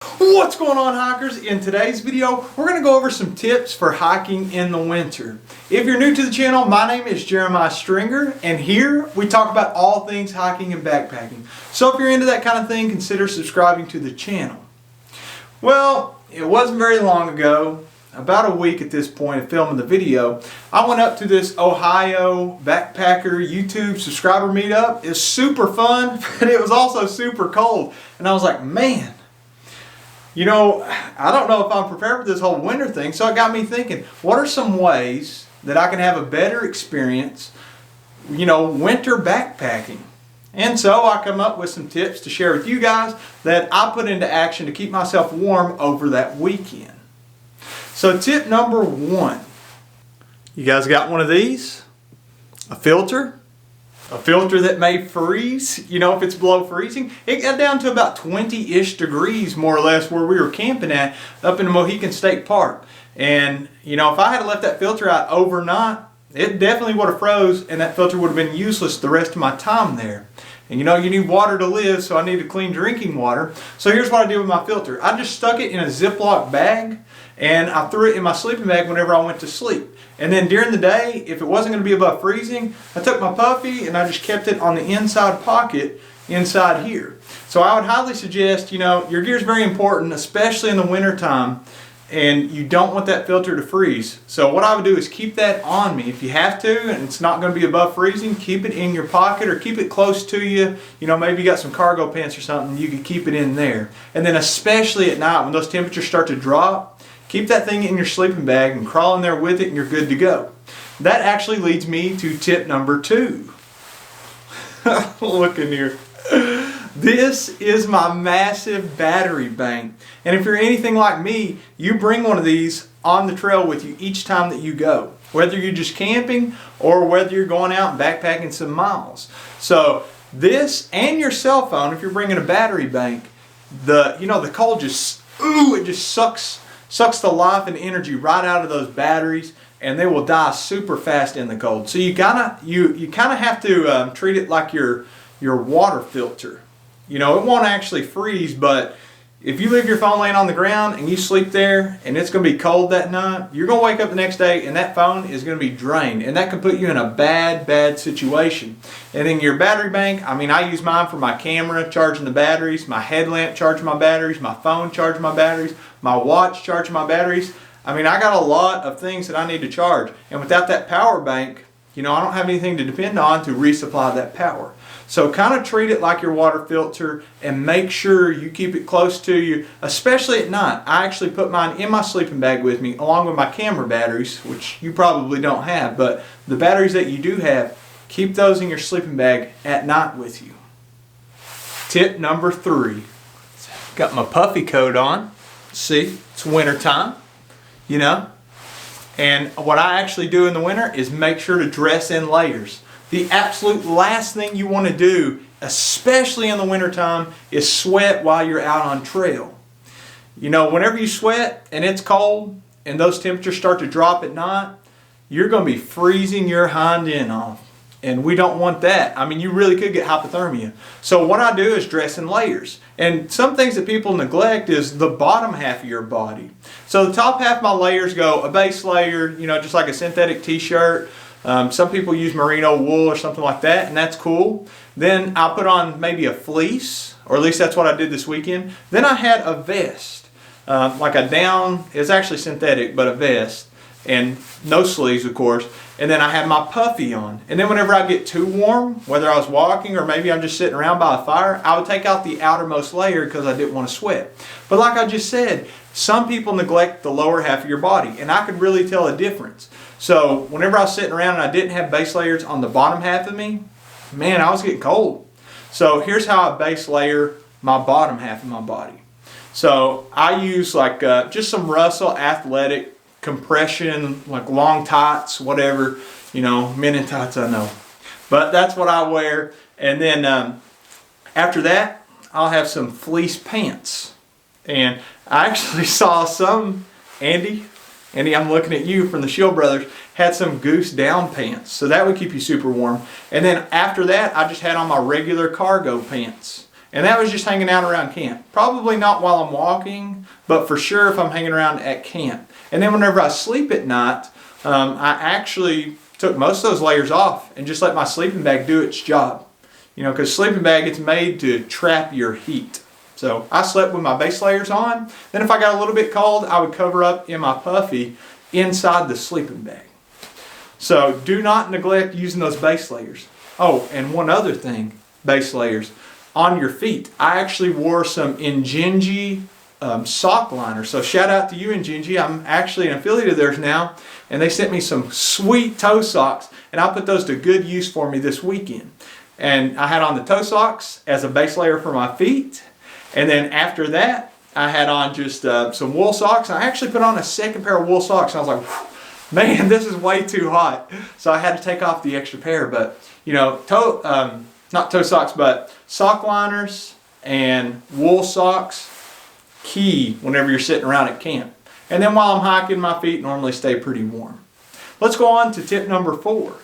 What's going on, hikers? In today's video, we're going to go over some tips for hiking in the winter. If you're new to the channel, my name is Jeremiah Stringer, and here we talk about all things hiking and backpacking. So if you're into that kind of thing, consider subscribing to the channel. Well, it wasn't very long ago, about a week at this point of filming the video, I went up to this Ohio backpacker YouTube subscriber meetup. It's super fun, but it was also super cold. And I was like, man, you know, I don't know if I'm prepared for this whole winter thing, so it got me thinking, what are some ways that I can have a better experience, winter backpacking? And so I come up with some tips to share with you guys that I put into action to keep myself warm over that weekend. So tip number one, you guys got one of these? A filter? A filter that may freeze, if it's below freezing. It got down to about 20-ish degrees more or less where we were camping at up in the Mohican State Park. And, if I had left that filter out overnight, it definitely would have froze and that filter would have been useless the rest of my time there. And you need water to live, so I needed clean drinking water. So here's what I did with my filter. I just stuck it in a Ziploc bag and I threw it in my sleeping bag whenever I went to sleep. And then during the day, if it wasn't going to be above freezing, I took my puffy and I just kept it on the inside pocket inside here. So I would highly suggest, your gear is very important, especially in the winter time, and you don't want that filter to freeze. So what I would do is keep that on me. If you have to, and it's not going to be above freezing, keep it in your pocket or keep it close to you. Maybe you got some cargo pants or something, you can keep it in there. And then especially at night when those temperatures start to drop, keep that thing in your sleeping bag and crawl in there with it and you're good to go. That actually leads me to tip number two. Look in here. This is my massive battery bank. And if you're anything like me, you bring one of these on the trail with you each time that you go. Whether you're just camping or whether you're going out and backpacking some miles. So this and your cell phone, if you're bringing a battery bank, the cold just, it just sucks the life and energy right out of those batteries, and they will die super fast in the cold. So you kind of have to treat it like your water filter. It won't actually freeze, but if you leave your phone laying on the ground and you sleep there and it's going to be cold that night, you're going to wake up the next day and that phone is going to be drained, and that can put you in a bad situation. And then your battery bank, I use mine for my camera, charging the batteries, my headlamp, charging my batteries, my phone, charging my batteries, my watch, charging my batteries. I got a lot of things that I need to charge, and without that power bank, I don't have anything to depend on to resupply that power. So kind of treat it like your water filter and make sure you keep it close to you, especially at night. I actually put mine in my sleeping bag with me along with my camera batteries, which you probably don't have, but the batteries that you do have, keep those in your sleeping bag at night with you. Tip number three. Got my puffy coat on. See, it's winter time, And what I actually do in the winter is make sure to dress in layers. The absolute last thing you want to do, especially in the wintertime, is sweat while you're out on trail. Whenever you sweat and it's cold and those temperatures start to drop at night, you're going to be freezing your hind end off. And we don't want that. You really could get hypothermia. So what I do is dress in layers. And some things that people neglect is the bottom half of your body. So the top half of my layers go a base layer, just like a synthetic t-shirt. Some people use merino wool or something like that, and that's cool. Then I'll put on maybe a fleece, or at least that's what I did this weekend. Then I had a vest, like a down, it's actually synthetic, but a vest, and no sleeves, of course. And then I had my puffy on. And then whenever I get too warm, whether I was walking or maybe I'm just sitting around by a fire, I would take out the outermost layer because I didn't want to sweat. But like I just said, some people neglect the lower half of your body, and I could really tell a difference. So whenever I was sitting around and I didn't have base layers on the bottom half of me, man, I was getting cold. So here's how I base layer my bottom half of my body. So I use just some Russell Athletic compression, like long tights, whatever, men in tights, I know. But that's what I wear. And then after that, I'll have some fleece pants. And I actually saw some, Andy, I'm looking at you from the Shield Brothers, had some goose down pants. So that would keep you super warm. And then after that, I just had on my regular cargo pants. And that was just hanging out around camp. Probably not while I'm walking, but for sure if I'm hanging around at camp. And then whenever I sleep at night, I actually took most of those layers off and just let my sleeping bag do its job. You know, because sleeping bag, it's made to trap your heat. So I slept with my base layers on. Then if I got a little bit cold, I would cover up in my puffy inside the sleeping bag. So do not neglect using those base layers. Oh, and one other thing, base layers. On your feet, I actually wore some Injinji sock liners. So shout out to you, Injinji. I'm actually an affiliate of theirs now. And they sent me some sweet toe socks. And I put those to good use for me this weekend. And I had on the toe socks as a base layer for my feet. And then after that, I had on just some wool socks. I actually put on a second pair of wool socks. And I was like, man, this is way too hot. So I had to take off the extra pair. But, you know, not toe socks, but sock liners and wool socks, key whenever you're sitting around at camp. And then while I'm hiking, my feet normally stay pretty warm. Let's go on to tip number 4.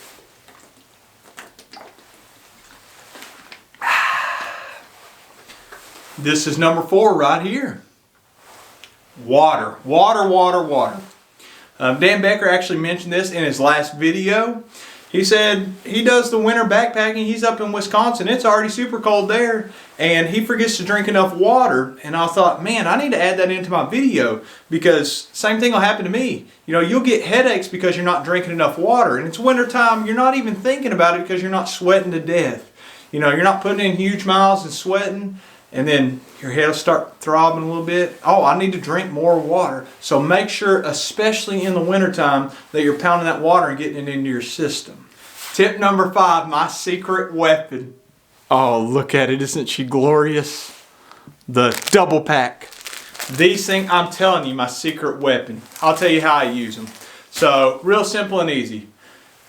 This is number 4 right here. Water. Water, water, water. Dan Becker actually mentioned this in his last video. He said he does the winter backpacking. He's up in Wisconsin. It's already super cold there. And he forgets to drink enough water. And I thought, man, I need to add that into my video. Because same thing will happen to me. You know, you'll get headaches because you're not drinking enough water. And it's wintertime. You're not even thinking about it because you're not sweating to death. You know, you're not putting in huge miles and sweating. And then your head will start throbbing a little bit. Oh, I need to drink more water. So make sure, especially in the wintertime, that you're pounding that water and getting it into your system. Tip number 5, my secret weapon. Oh, look at it. Isn't she glorious? The double pack. These things, I'm telling you, my secret weapon. I'll tell you how I use them. So, real simple and easy.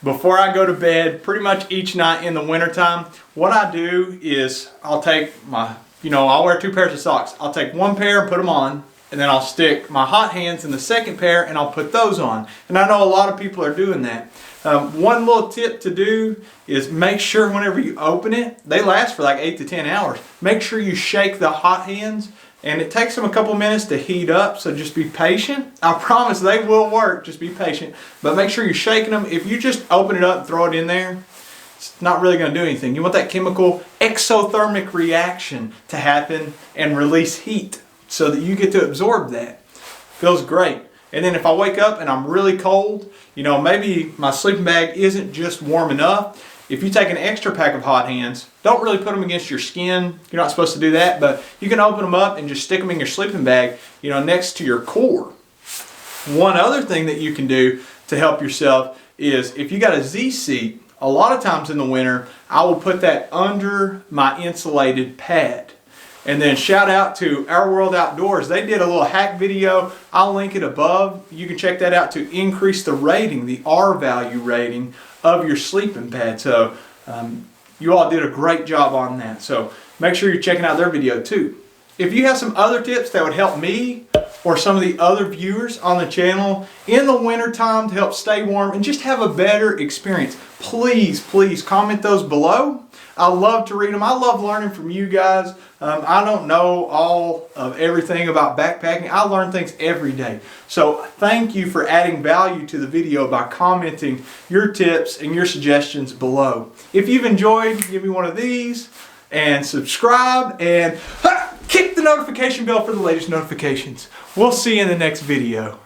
Before I go to bed, pretty much each night in the wintertime, what I do is I'll take my, I'll wear 2 pairs of socks. I'll take 1 pair and put them on, and then I'll stick my hot hands in the second pair and I'll put those on. And I know a lot of people are doing that. One little tip to do is make sure whenever you open it, they last for like 8 to 10 hours. Make sure you shake the hot hands, and it takes them a couple minutes to heat up, so just be patient. I promise they will work, just be patient. But make sure you're shaking them. If you just open it up and throw it in there, it's not really going to do anything. You want that chemical exothermic reaction to happen and release heat so that you get to absorb that. Feels great. And then if I wake up and I'm really cold, maybe my sleeping bag isn't just warm enough. If you take an extra pack of hot hands, don't really put them against your skin. You're not supposed to do that, but you can open them up and just stick them in your sleeping bag, next to your core. One other thing that you can do to help yourself is if you got a Z-seat, a lot of times in the winter, I will put that under my insulated pad. And then shout out to Our World Outdoors. They did a little hack video. I'll link it above. You can check that out to increase the rating, the R value rating of your sleeping pad. So you all did a great job on that. So make sure you're checking out their video too. If you have some other tips that would help me or some of the other viewers on the channel in the winter time to help stay warm and just have a better experience, please comment those below. I love to read them. I love learning from you guys. I don't know all of everything about backpacking. I learn things every day. So thank you for adding value to the video by commenting your tips and your suggestions below. If you've enjoyed, give me one of these and subscribe and kick the notification bell for the latest notifications. We'll see you in the next video.